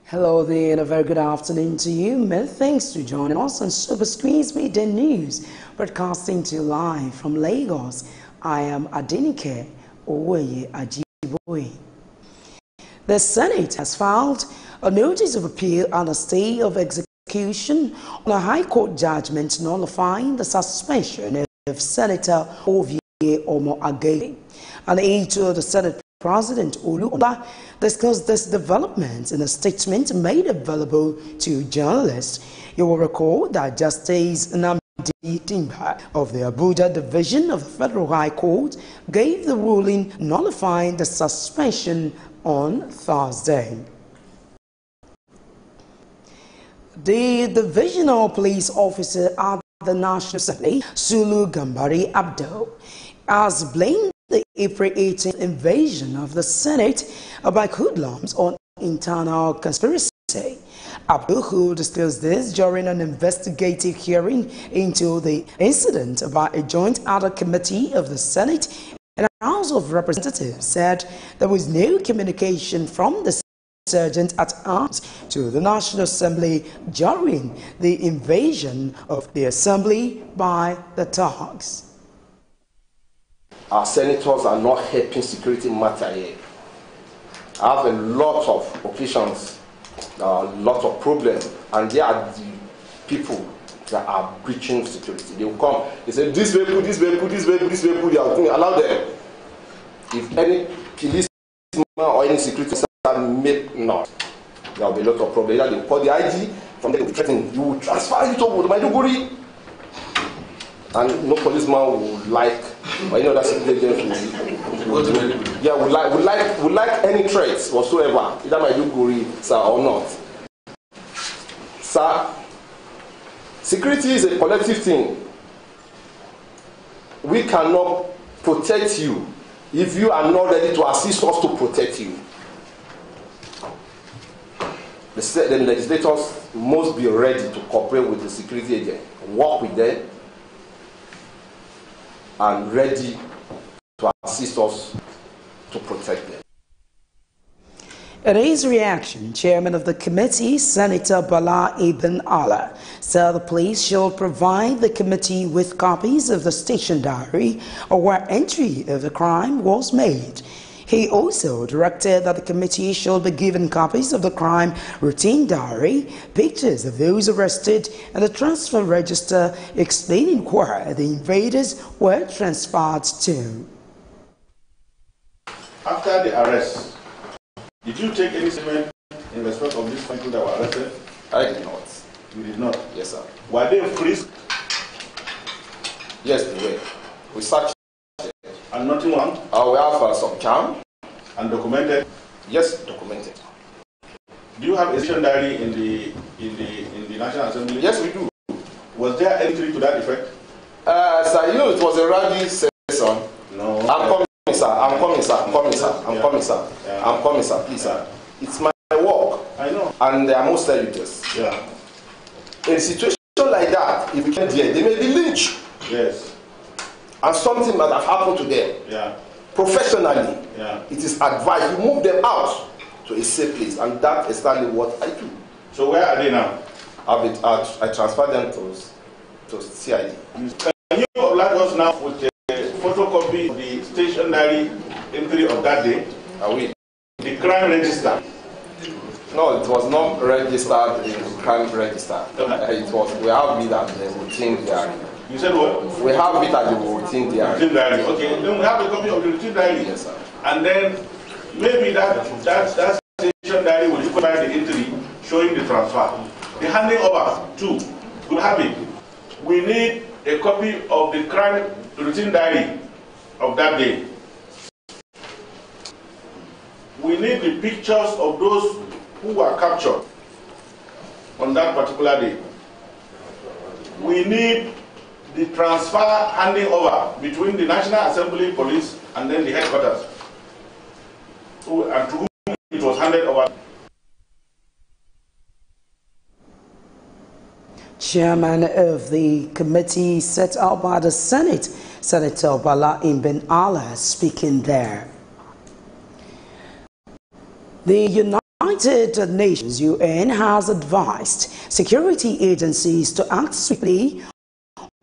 Hello there and a very good afternoon to you. Many thanks for joining us on Superscreen's Midday News, broadcasting to you live from Lagos. I am Adenike Owoye Ajiboye. The Senate has filed a notice of appeal and a stay of execution on a High Court judgment nullifying the suspension of Senator Ovie Omo-Agege. An aide to the Senate President Oluola discussed this development in a statement made available to journalists. You will recall that Justice Nnamdi Timba of the Abuja Division of the Federal High Court gave the ruling nullifying the suspension on Thursday. The divisional police officer at the National Assembly, Sulu Gambari Abdo, has blamed the April 18th invasion of the Senate by hoodlums on internal conspiracy. Abdul, who disclosed this during an investigative hearing into the incident by a joint ad committee of the Senate and House of Representatives, said there was no communication from the sergeant at arms to the National Assembly during the invasion of the Assembly by the thugs. Our senators are not helping security matter here. I have a lot of occasions, a lot of problems, and they are the people that are breaching security. They will come, they say, this vehicle, this vehicle, this vehicle, this vehicle, they are going to allow them. If any policeman or any security officer make not, there will be a lot of problems. Either they call the IG, from there they will threaten, you will transfer it over to Maiduguri. And no policeman will like, or any other security agent would like any threats whatsoever, either Maiduguri, sir, or not. Sir, security is a collective thing. We cannot protect you if you are not ready to assist us to protect you. The legislators must be ready to cooperate with the security agent, work with them, and ready to assist us to protect them. In his reaction, Chairman of the committee, Senator Bala Ibn Allah, said the police should provide the committee with copies of the station diary where entry of the crime was made. He also directed that the committee should be given copies of the crime routine diary, pictures of those arrested, and the transfer register explaining where the invaders were transferred to. After the arrest, did you take any statement in respect of these people that were arrested? I did not. You did not? Yes, sir. Were they frisked? Yes, they were. We searched. And nothing wrong? We have some charm. And documented? Yes, documented. Do you have a station diary in the National Assembly? Yes, we do. Was there entry to that effect? Sir, you know it was a rally session. No. I'm coming, sir. I'm coming, sir. I'm coming, sir. I'm coming, sir. Yeah. I'm coming, sir. Please, sir. It's my work. I know. And I must tell you this. Yeah. In a situation like that, if we can't hear, they may be lynched. Yes. And something might have happened to them. Yeah. Professionally, yeah. It is advised you move them out to a safe place, and that is exactly what I do. So where are they now? I transfer them to CID. Can you oblige us now with the photocopy of the station diary entry of that day? Are we? The crime register. No, it was not registered in the crime register. It was. We have it at the routine diary. You said what? We have it at the routine diary. Routine diary. Okay. Then we have a copy of the routine diary. Yes, sir. And then maybe that station diary will provide the entry showing the transfer. The handing over too. We'll have it. We need a copy of the crime routine diary of that day. We need the pictures of those who were captured on that particular day. We need the transfer handing over between the National Assembly Police and then the headquarters, and to whom it was handed over. Chairman of the committee set up by the Senate, Senator Bala Ibn Allah, speaking there. The United United Nations UN has advised security agencies to act swiftly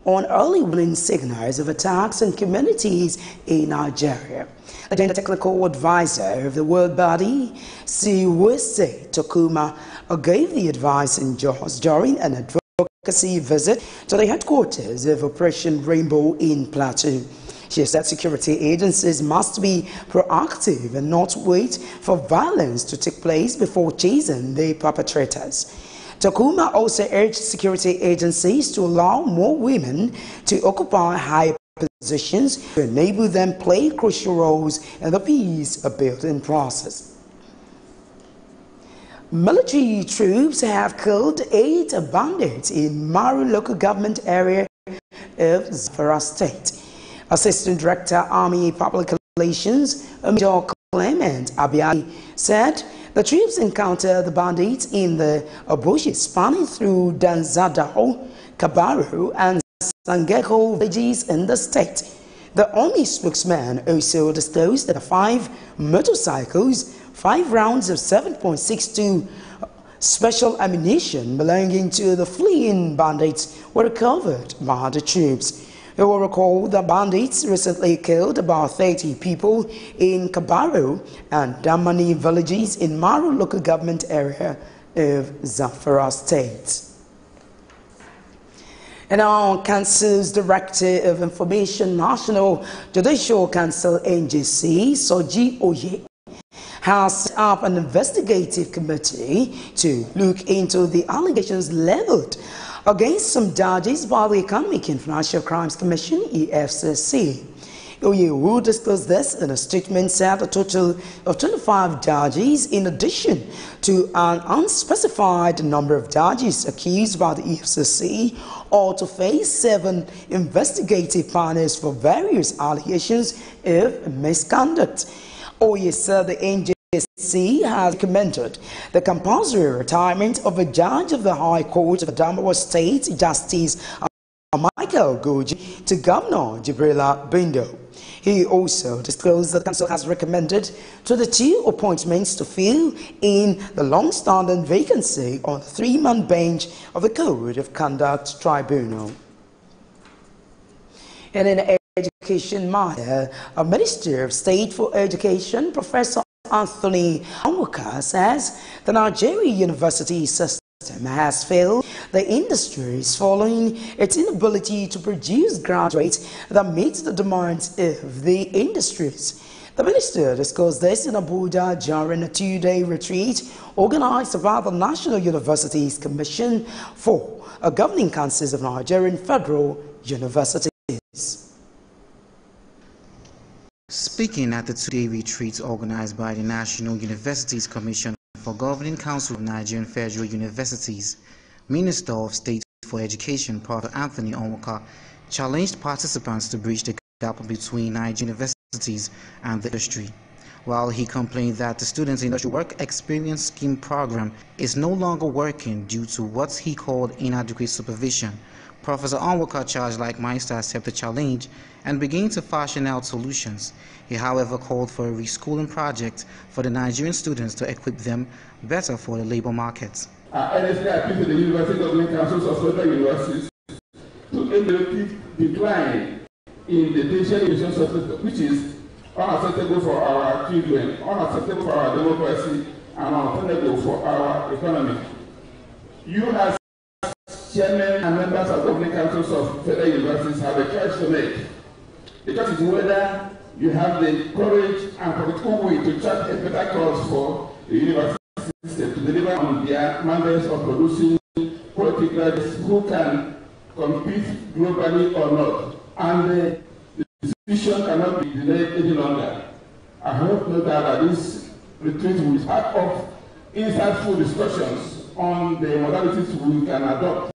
on early warning signals of attacks on communities in Nigeria. The Gender Technical Advisor of the World Body, Siwese Tokuma, gave the advice in Jos during an advocacy visit to the headquarters of Operation Rainbow in Plateau. She said security agencies must be proactive and not wait for violence to take place before chasing the perpetrators. Tokuma also urged security agencies to allow more women to occupy high positions to enable them play crucial roles in the peace-building process. Military troops have killed 8 bandits in Maru local government area of Zamfara State. Assistant Director, Army Public Relations, Major Clement Abiyayi, said the troops encountered the bandits in the bushes spanning through Danzadao, Kabaru, and Sangeko villages in the state. The Army spokesman also disclosed that 5 motorcycles, 5 rounds of 7.62 special ammunition belonging to the fleeing bandits were recovered by the troops. You will recall the bandits recently killed about 30 people in Kabaru and Damani villages in Maru local government area of Zamfara State. And our Council's Director of Information, National Judicial Council NJC, Soji Oye, has set up an investigative committee to look into the allegations leveled against some judges by the Economic and Financial Crimes Commission, EFCC. Oye, who disclosed this in a statement, said a total of 25 judges, in addition to an unspecified number of judges accused by the EFCC, or to face 7 investigative panels for various allegations of misconduct. Oye said the NJC has recommended the compulsory retirement of a judge of the High Court of Adamawa State, Justice Michael Goji, to Governor Jibrila Bindo. He also disclosed that the Council has recommended to the 2 appointments to fill in the long-standing vacancy on the 3-man bench of the Code of Conduct Tribunal. And in education matter, a Minister of State for Education, Professor Anthony Anwoka, says the Nigerian university system has failed the industries following its inability to produce graduates that meet the demands of the industries. The minister discussed this in Abuja during a 2-day retreat organized by the National Universities Commission for a Governing Councils of Nigerian Federal Universities. Speaking at the 2-day retreat organized by the National Universities Commission for Governing Council of Nigerian Federal Universities, Minister of State for Education, Prof. Anthony Onwuka, challenged participants to bridge the gap between Nigerian universities and the industry. While he complained that the Students Industry Work Experience Scheme program is no longer working due to what he called inadequate supervision, Professor Onwuka charged like minds to accept the challenge and begin to fashion out solutions. He, however, called for a reschooling project for the Nigerian students to equip them better for the labor market. I earnestly appeal to the University Governing Councils of Federal Universities to end the decline in the tertiary education sector, which is unacceptable for our children, unacceptable for our democracy, and untenable for our economy. You, as chairmen and members of governing councils of federal universities, have a choice to make. The choice is whether you have the courage and political will to chart a better course for the university system to deliver on their mandates of producing quality graduates who can compete globally or not. And the decision cannot be delayed any longer. I hope no doubt that this retreat will be part of insightful discussions on the modalities we can adopt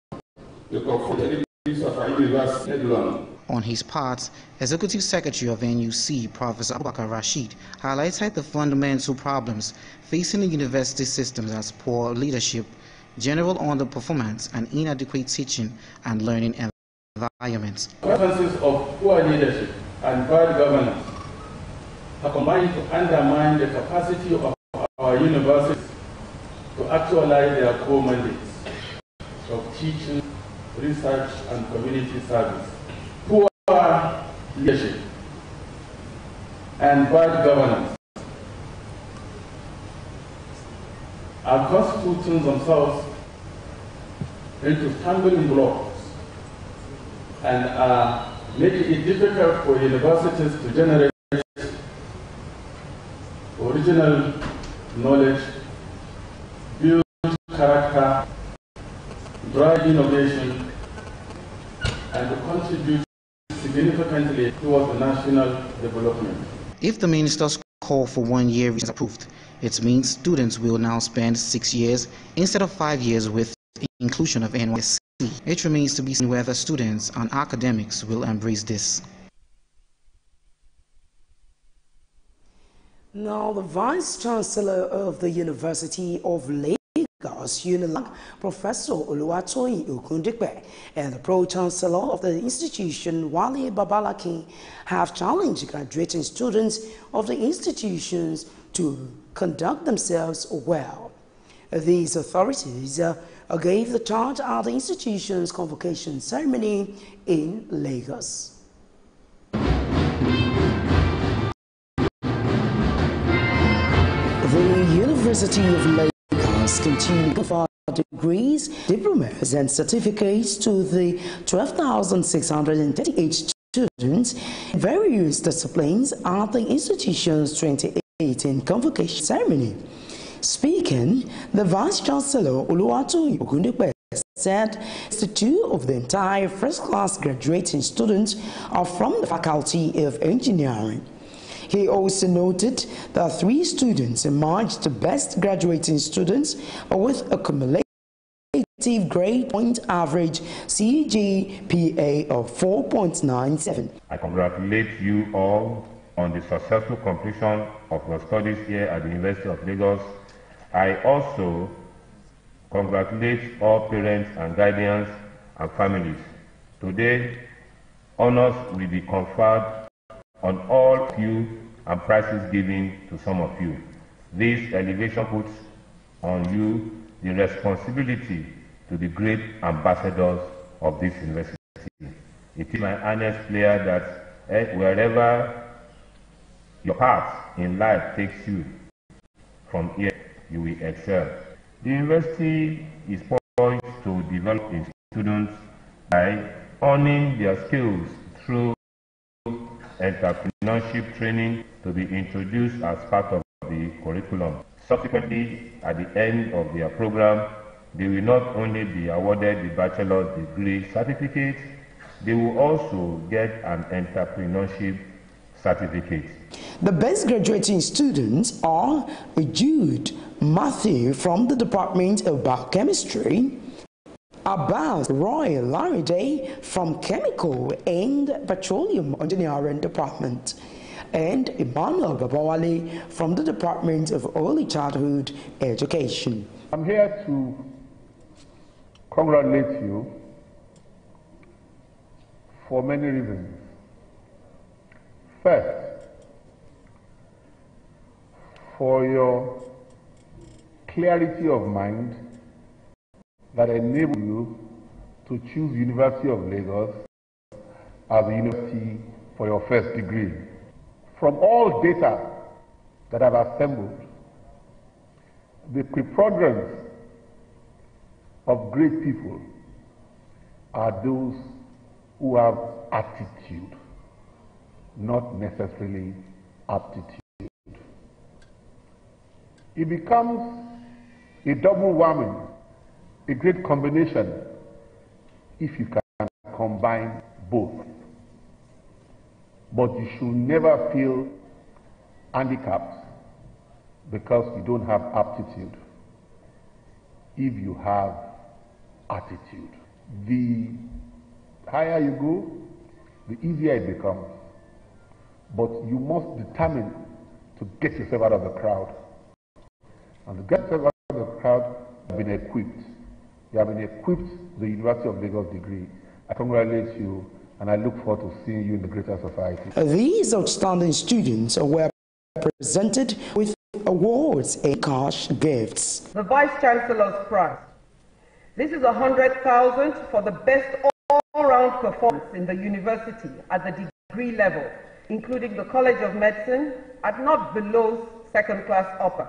to confront the needs of our university headlong. On his part, Executive Secretary of NUC, Professor Abubakar Rashid, highlighted the fundamental problems facing the university systems as poor leadership, general underperformance, and inadequate teaching and learning environments. Consequences of poor leadership and bad governance are combined to undermine the capacity of our universities to actualize their core mandates of teaching, research, and community service. Poor leadership and bad governance are constituting themselves into stumbling blocks and are making it difficult for universities to generate original knowledge, build character, drive innovation, and to contribute significantly towards the national development. If the minister's call for 1 year is approved, it means students will now spend 6 years instead of 5 years with inclusion of NYSC. It remains to be seen whether students and academics will embrace this. Now, the Vice Chancellor of the University of Lagos, UNILAG, Professor Oluwatoyin Ogundipe, and the Pro-Chancellor of the institution, Wale Babalaki, have challenged graduating students of the institutions to conduct themselves well. These authorities gave the charge at the institution's convocation ceremony in Lagos. The University of Lagos continues to offer degrees, diplomas, and certificates to the 12,638 students in various disciplines at the institution's 2018 convocation ceremony. Speaking, the Vice Chancellor Oluwatoyin Ogundipe said 62 of the entire first-class graduating students are from the Faculty of Engineering. He also noted that 3 students emerged the best graduating students with a cumulative grade point average CGPA of 4.97. I congratulate you all on the successful completion of your studies here at the University of Lagos. I also congratulate all parents and guardians and families. Today, honors will be conferred on all of you and prizes given to some of you. This elevation puts on you the responsibility to be great ambassadors of this university. It is my earnest prayer that wherever your path in life takes you, from here you will excel. The university is poised to develop its students by honing their skills through entrepreneurship training to be introduced as part of the curriculum. Subsequently, at the end of their program, they will not only be awarded the bachelor's degree certificate, they will also get an entrepreneurship certificate. The best graduating students are Jude Matthew from the Department of Biochemistry, Abbas Roy Laride from Chemical and Petroleum Engineering Department, and Emmanuel Babawale from the Department of Early Childhood Education. I'm here to congratulate you for many reasons. First, for your clarity of mind that enabled you to choose University of Lagos as a university for your first degree. From all data that I've assembled, the preponderance of great people are those who have attitude, not necessarily aptitude. It becomes a double whammy, a great combination, if you can combine both. But you should never feel handicapped because you don't have aptitude. If you have attitude, the higher you go, the easier it becomes. But you must determine to get yourself out of the crowd. And to get yourself out of the crowd, you have been equipped. You have been equipped with the University of Lagos degree. I congratulate you, and I look forward to seeing you in the greater society. These outstanding students were presented with awards and cash gifts. The Vice Chancellor's Prize. This is 100,000 for the best all-round performance in the university at the degree level, including the College of Medicine at not below second-class upper.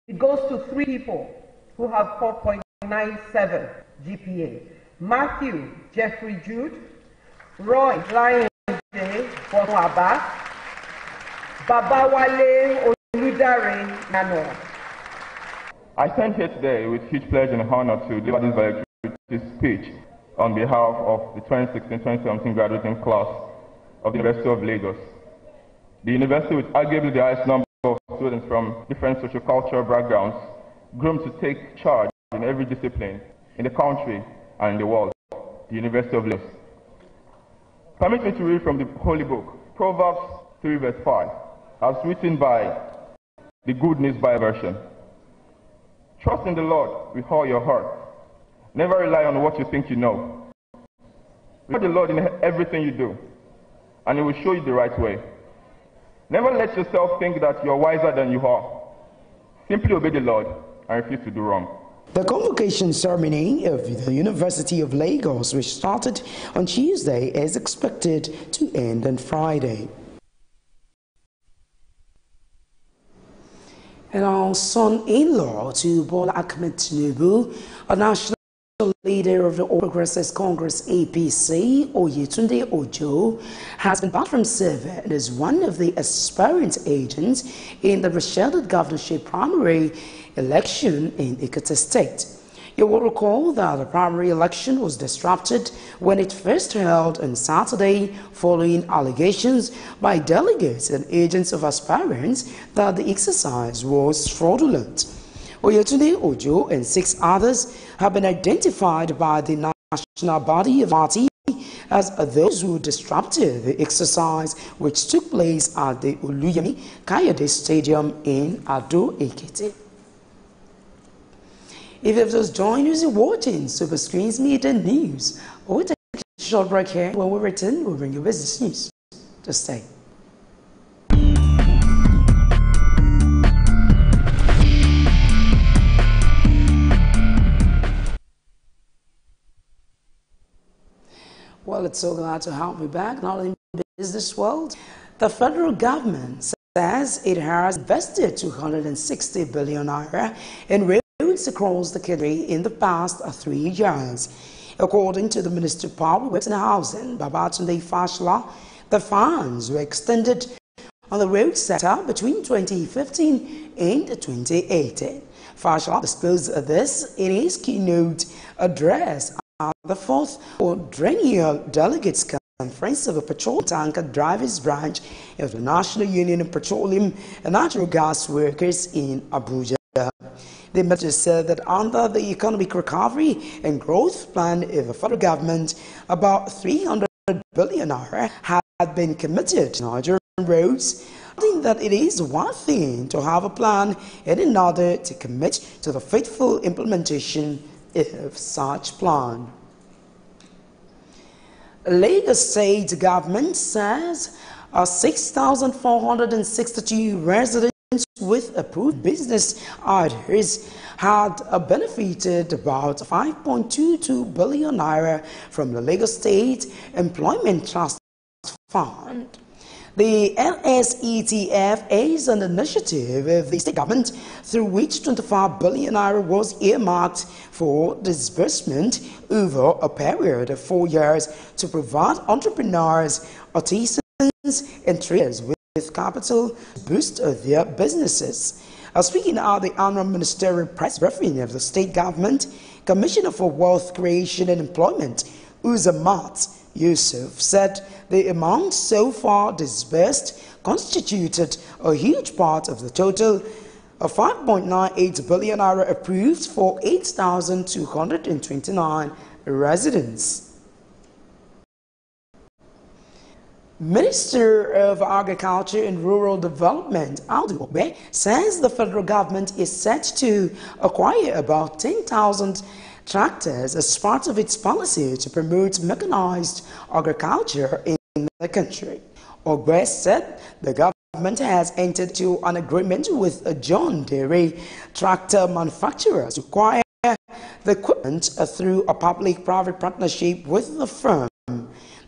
It goes to 3 people who have 4.97 GPA. Matthew Jeffrey Jude, Roy Lion J. Bonwaba, Babawale Oludare Nano. I stand here today with huge pleasure and honor to deliver this valedictory speech on behalf of the 2016-2017 graduating class of the University of Lagos. The university, with arguably the highest number of students from different sociocultural backgrounds, groomed to take charge in every discipline in the country and in the world, the University of Lagos. Permit me to read from the Holy Book, Proverbs 3 verse 5, as written by the Good News Bible version. Trust in the Lord with all your heart. Never rely on what you think you know. Trust the Lord in everything you do, and He will show you the right way. Never let yourself think that you're wiser than you are. Simply obey the Lord and refuse to do wrong. The convocation ceremony of the University of Lagos, which started on Tuesday, is expected to end on Friday. And our son-in-law to Bola Ahmed Tinubu, a national leader of the All Progressives Congress APC, Oyetunde Ojo, has been barred from serving as one of the aspirant agents in the rescheduled governorship primary election in Ekiti State. You will recall that the primary election was disrupted when it first held on Saturday following allegations by delegates and agents of aspirants that the exercise was fraudulent. Oyetunde Ojo and 6 others have been identified by the national body of the party as those who disrupted the exercise, which took place at the Oluyemi Kayode Stadium in Ado-Ekiti. If you've just joined us in watching Superscreen's Media News, we'll take a short break here. When we return, we'll bring you business news. Just stay. Well, it's so glad to have you back, not in the business world. The federal government says it has invested 260 billion naira in roads across the country in the past 3 years. According to the Minister of Public Works and Housing, Babatunde Fashola, the funds were extended on the road sector between 2015 and 2018. Fashola disclosed this in his keynote address at the 4th Quadrennial Delegates Conference of the Petroleum Tanker Drivers Branch of the National Union of Petroleum and Natural Gas Workers in Abuja. The minister said that under the Economic Recovery and Growth Plan of the federal government, about 300 billion naira had been committed to Nigerian roads, adding that it is one thing to have a plan and another to commit to the faithful implementation of such plan. Lagos State government says 6,462 residents with approved business orders had benefited about 5.22 billion naira from the Lagos State Employment Trust Fund. The LSETF is an initiative of the state government through which 25 billion naira was earmarked for disbursement over a period of 4 years to provide entrepreneurs, artisans, and traders with capital to boost their businesses. Speaking at the annual ministerial press briefing of the state government, Commissioner for Wealth Creation and Employment, Uzamat Yusuf, said the amount so far disbursed constituted a huge part of the total of 5.98 billion naira approved for 8,229 residents. Minister of Agriculture and Rural Development, Aldo Obe, says the federal government is set to acquire about 10,000 tractors as part of its policy to promote mechanized agriculture in the country. Obe said the government government has entered into an agreement with a John Deere tractor manufacturer to acquire the equipment through a public-private partnership with the firm.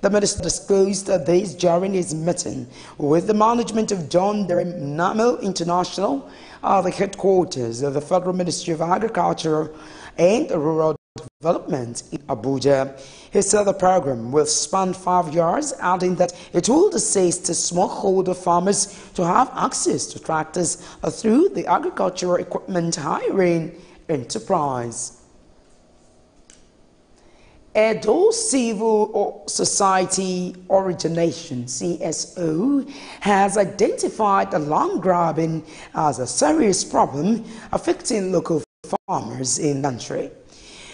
The minister disclosed this during his meeting with the management of John Deere Namil International at the headquarters of the Federal Ministry of Agriculture and Rural Development in Abuja. He said the program will span 5 years, adding that it will assist smallholder farmers to have access to tractors through the agricultural equipment hiring enterprise. Edo Civil Society Origination (CSO) has identified the land grabbing as a serious problem affecting local farmers in the country.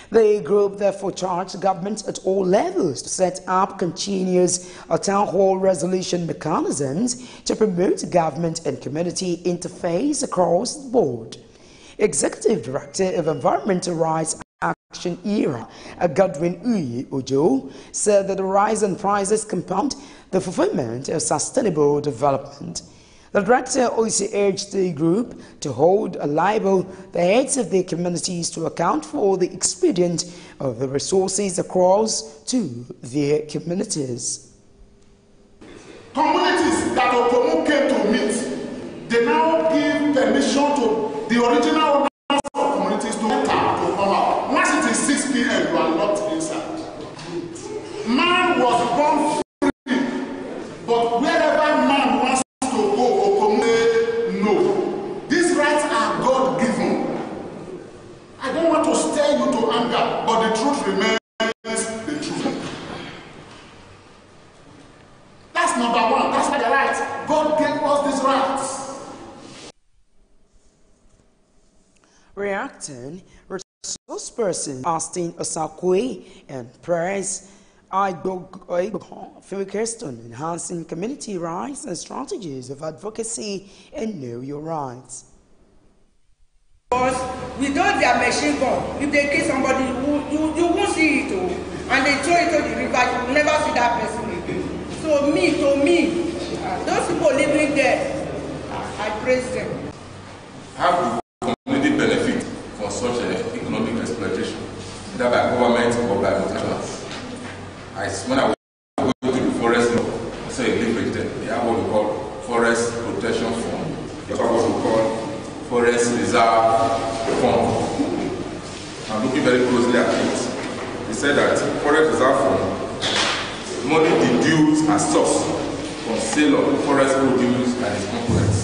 The group therefore charged governments at all levels to set up continuous town hall resolution mechanisms to promote government and community interface across the board. Executive Director of Environmental Rights Action Era, Godwin Uyi Ojo, said that the rise in prices compound the fulfillment of sustainable development. The director also urged the group to hold liable the heads of their communities to account for the expedient of the resources across to their communities. Communities that Opomu came to meet, they now give permission to the original owners of communities to enter, to come out. Once it is 6 p.m., you are locked inside. Man was born free, but wherever man wants to go, Opomu no. These rights are God-given. I don't want to stir you to anger, but the truth remains the truth. That's number one. That's not the right. God gave us these rights. Reacting, resource person Austin Osakwe and Press Phil Kirsten, enhancing community rights and strategies of advocacy and know your rights. Because without their machine gun, if they kill somebody, you won't see it, and they throw it to the river, you will never see that person again. So to me, those people living there, I praise them. How do community benefit from such an economic exploitation, either by government or by multinationals? When I was going to the forest law, I saw a link with them. They have what we call Forest Protection Fund. They have what we call Forest Reserve Fund. I'm looking very closely at it. They said that Forest Reserve Fund, money deduced as source from sale of forest produce and its components.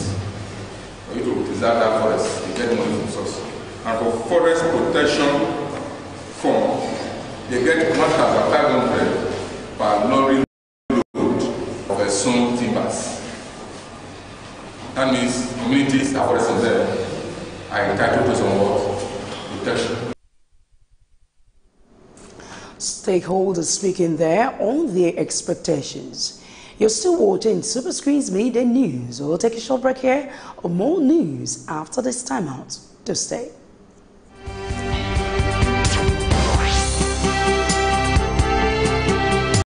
For you to preserve that forest, you get money from source. And for Forest Protection Fund, they get 1,500 per lorry load of assumed timbers. That means communities that forest on them are entitled to some what? Protection. Stakeholders speaking there on their expectations. You're still watching Superscreen's Midday News. We'll take a short break here or more news after this timeout. To stay.